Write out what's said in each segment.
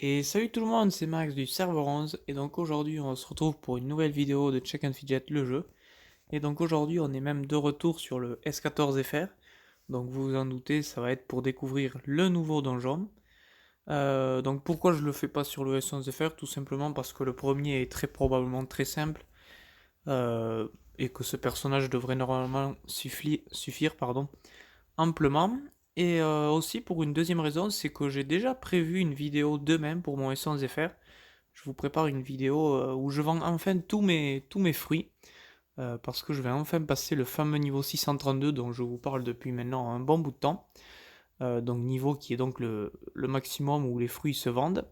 Et salut tout le monde, c'est Max du serveur 11 et donc aujourd'hui on se retrouve pour une nouvelle vidéo de Check and Fidget le jeu. Et donc aujourd'hui on est même de retour sur le S14 FR. Donc vous vous en doutez, ça va être pour découvrir le nouveau donjon. Donc pourquoi je le fais pas sur le S11 FR? Tout simplement parce que le premier est très probablement très simple euh, et que ce personnage devrait normalement suffire amplement. Et aussi pour une deuxième raison, c'est que j'ai déjà prévu une vidéo demain pour mon S11 FR. Je vous prépare une vidéo où je vends enfin tous mes fruits. Parce que je vais enfin passer le fameux niveau 632 dont je vous parle depuis maintenant un bon bout de temps. Donc niveau qui est donc le maximum où les fruits se vendent.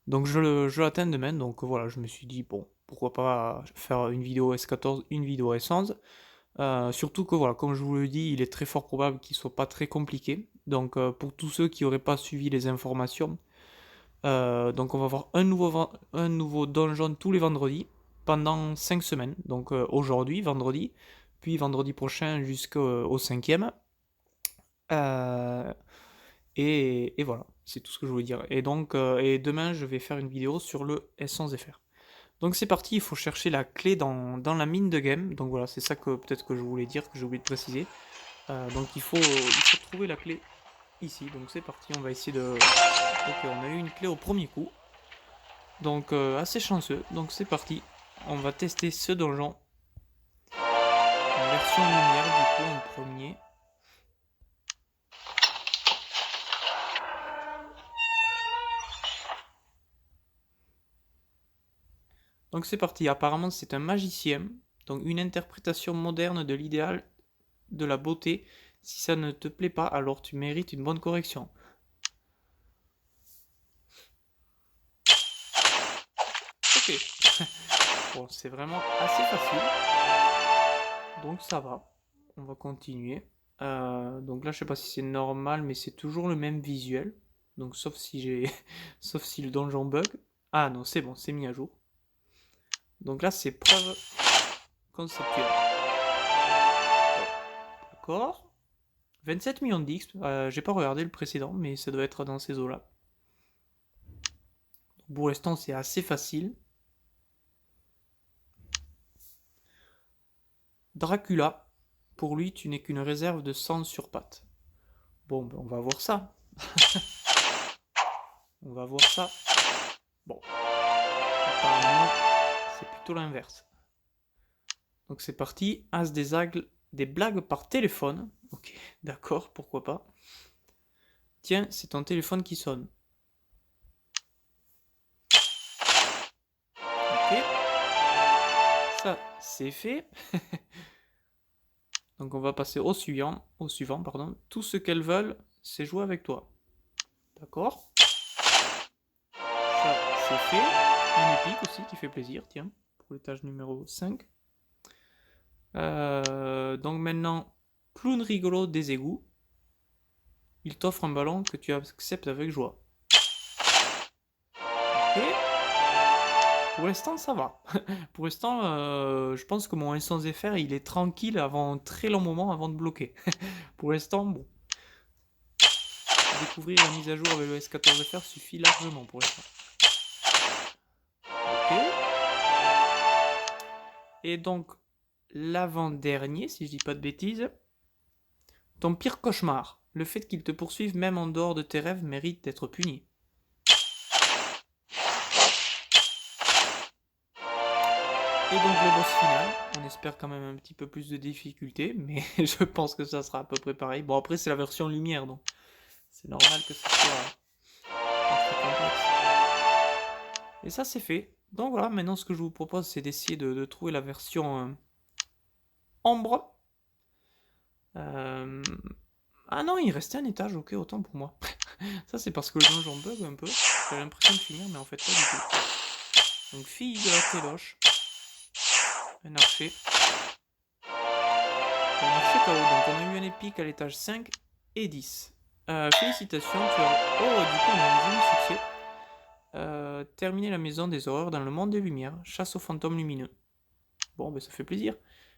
Donc je l'atteins demain, donc voilà, je me suis dit, bon, pourquoi pas faire une vidéo S14, une vidéo S11. Surtout que voilà, comme je vous le dis, il est très fort probable qu'il soit pas très compliqué. Donc pour tous ceux qui n'auraient pas suivi les informations, donc on va avoir un nouveau donjon tous les vendredis pendant 5 semaines. Donc aujourd'hui, vendredi, puis vendredi prochain jusqu'au cinquième. Euh, et voilà, c'est tout ce que je voulais dire. Et donc, et demain, je vais faire une vidéo sur le S11 FR. Donc c'est parti, il faut chercher la clé dans la mine de game. Donc voilà, c'est ça que peut-être que je voulais dire, que j'ai oublié de préciser. Donc il faut trouver la clé ici. Donc c'est parti, on va essayer de... Ok, on a eu une clé au premier coup. Donc assez chanceux. Donc c'est parti. On va tester ce donjon en version lumière du coup en premier. Donc c'est parti. Apparemment c'est un magicien. Donc une interprétation moderne de l'idéal de la beauté. Si ça ne te plaît pas, alors tu mérites une bonne correction. Ok. Bon, c'est vraiment assez facile. Donc ça va. On va continuer. Donc là, je sais pas si c'est normal, mais c'est toujours le même visuel. Donc sauf si j'ai, sauf si le donjon bug. Ah non, c'est bon, c'est mis à jour. Donc là, c'est preuve conceptuelle. D'accord. 27 millions d'X. J'ai pas regardé le précédent, mais ça doit être dans ces eaux-là. Pour l'instant, c'est assez facile. Dracula. Pour lui, tu n'es qu'une réserve de sang sur pattes. Bon, ben, on va voir ça. On va voir ça. Bon, apparemment, c'est plutôt l'inverse. Donc c'est parti. As des blagues par téléphone. Ok, d'accord, pourquoi pas. Tiens, c'est ton téléphone qui sonne. Ok, ça c'est fait. Donc on va passer au suivant, pardon. Tout ce qu'elles veulent, c'est jouer avec toi. D'accord. Ça c'est fait. Un épique aussi qui fait plaisir, tiens, pour l'étage numéro 5. Donc maintenant, clown rigolo des égouts. Il t'offre un ballon que tu acceptes avec joie. Ok. Pour l'instant, ça va. Pour l'instant, je pense que mon instance FR, il est tranquille avant un très long moment avant de bloquer. Pour l'instant, bon. Découvrir la mise à jour avec le S14 FR suffit largement pour l'instant. Ok. Et donc, l'avant-dernier, si je dis pas de bêtises. Ton pire cauchemar. Le fait qu'il te poursuive même en dehors de tes rêves mérite d'être puni. Et donc le boss final, on espère quand même un petit peu plus de difficulté, mais je pense que ça sera à peu près pareil. Bon après c'est la version lumière, donc c'est normal que ce soit pas très complexe. Et ça c'est fait. Donc voilà, maintenant ce que je vous propose c'est d'essayer de trouver la version ombre. Euh, Ah non, il restait un étage, ok, autant pour moi. Ça c'est parce que le donjon bug un peu. J'ai l'impression de finir, mais en fait pas du tout. Donc fille de la téloche, un archer. Un archer KO, donc on a eu un épique à l'étage 5 et 10. Félicitations, tu as... Oh, du coup on a un joli succès. Terminer la maison des horreurs dans le monde des lumières. Chasse aux fantômes lumineux. Bon, ben ça fait plaisir.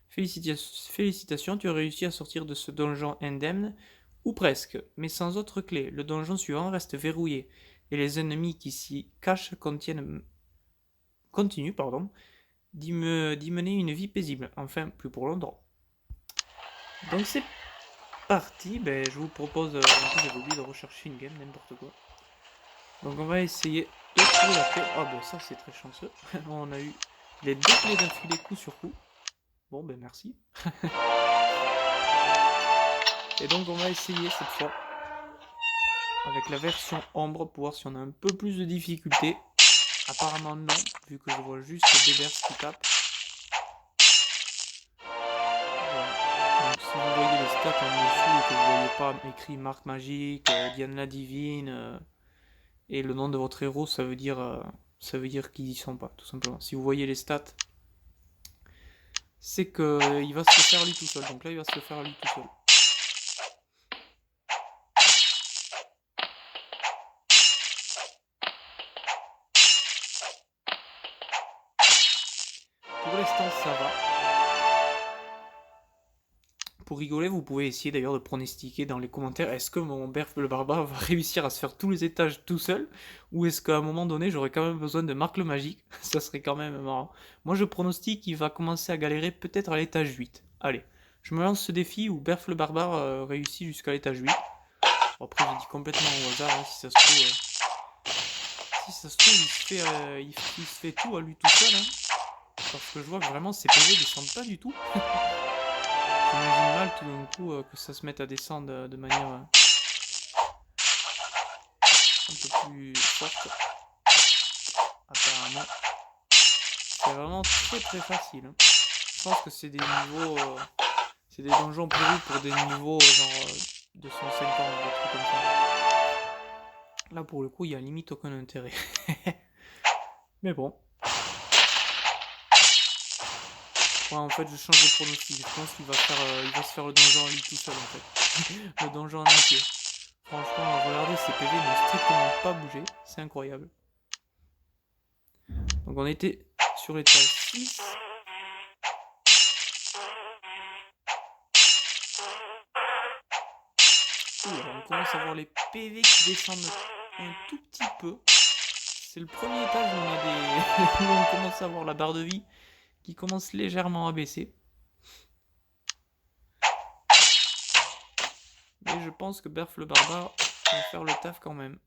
Félicitations, tu as réussi à sortir de ce donjon indemne, ou presque, mais sans autre clé. Le donjon suivant reste verrouillé. et les ennemis qui s'y cachent continuent d'y mener une vie paisible, enfin plus pour longtemps. Donc c'est parti, je vous propose, en plus j'avais oublié de rechercher une game, n'importe quoi. Donc on va essayer de trouver la clé. Ah ça c'est très chanceux, on a eu les deux clés d'affilée coup sur coup. Bon merci. Et donc on va essayer cette fois avec la version ombre pour voir si on a un peu plus de difficulté. Apparemment non, vu que je vois juste Bébert qui tape. Voilà. Donc si vous voyez les stats en dessous et que vous ne voyez pas écrit marque magique, Diane la divine, et le nom de votre héros, ça veut dire qu'ils y sont pas, tout simplement. Si vous voyez les stats, c'est qu'il va se le faire lui tout seul. Donc là il va se le faire lui tout seul. Pour l'instant ça va. Pour rigoler, vous pouvez essayer d'ailleurs de pronostiquer dans les commentaires, est-ce que mon Berf le barbare va réussir à se faire tous les étages tout seul, ou est-ce qu'à un moment donné j'aurai quand même besoin de Marc le Magique? Ça serait quand même marrant. Moi je pronostique qu'il va commencer à galérer peut-être à l'étage 8. Allez, je me lance ce défi où Berf le barbare réussit jusqu'à l'étage 8. Bon, après j'ai dit complètement au hasard, hein, si ça se trouve, il se fait tout à lui tout seul, hein, parce que je vois que vraiment ses PV descendent pas du tout. J'imagine mal tout d'un coup que ça se mette à descendre de manière un peu plus forte. Apparemment, c'est vraiment très facile. Hein. Je pense que c'est des niveaux, c'est des donjons prévus pour des niveaux genre 250, des trucs comme ça. Là pour le coup, il y a limite aucun intérêt. Mais bon. Ouais, en fait, je change de pronostic. Je pense qu'il va il va se faire le donjon en lui tout seul en fait. Le donjon en entier. Franchement, regardez, ces PV n'ont strictement pas bougé. C'est incroyable. Donc on était sur l'étage 6. On commence à voir les PV qui descendent un tout petit peu. C'est le premier étage où où on commence à voir la barre de vie qui commence légèrement à baisser. Mais je pense que Berf le barbare va faire le taf quand même.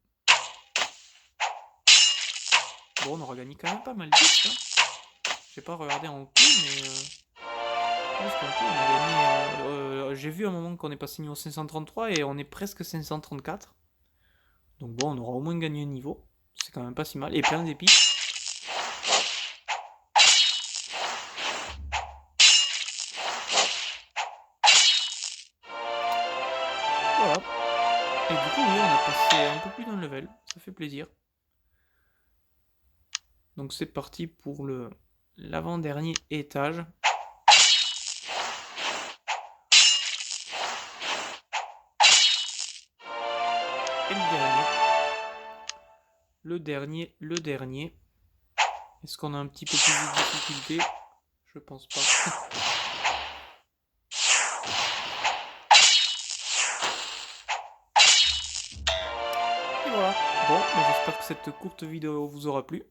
Bon, on aura gagné quand même pas mal de temps. J'ai pas regardé en tout, mais je pense qu'en tout on a gagné. J'ai vu un moment qu'on est passé niveau 533 et on est presque 534. Donc bon, on aura au moins gagné un niveau. C'est quand même pas si mal. Et plein d'épis. Voilà. Et du coup, oui, on a passé un peu plus d'un level. Ça fait plaisir. Donc c'est parti pour l'avant-dernier étage. Et le dernier. Est-ce qu'on a un petit peu plus de difficulté? Je pense pas. Et voilà. Bon, j'espère que cette courte vidéo vous aura plu.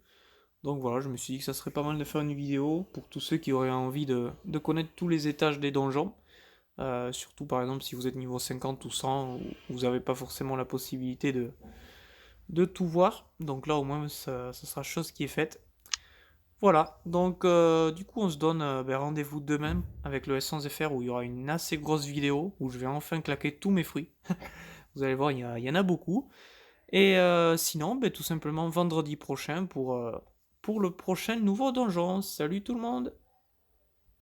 Donc voilà, je me suis dit que ça serait pas mal de faire une vidéo pour tous ceux qui auraient envie de connaître tous les étages des donjons. Surtout par exemple si vous êtes niveau 50 ou 100, où vous n'avez pas forcément la possibilité de tout voir. Donc là au moins ça sera chose qui est faite. Voilà, donc du coup on se donne rendez-vous demain avec le S11FR où il y aura une assez grosse vidéo où je vais enfin claquer tous mes fruits. Vous allez voir, il y en a beaucoup. Et sinon, tout simplement vendredi prochain pour le prochain nouveau donjon. Salut tout le monde!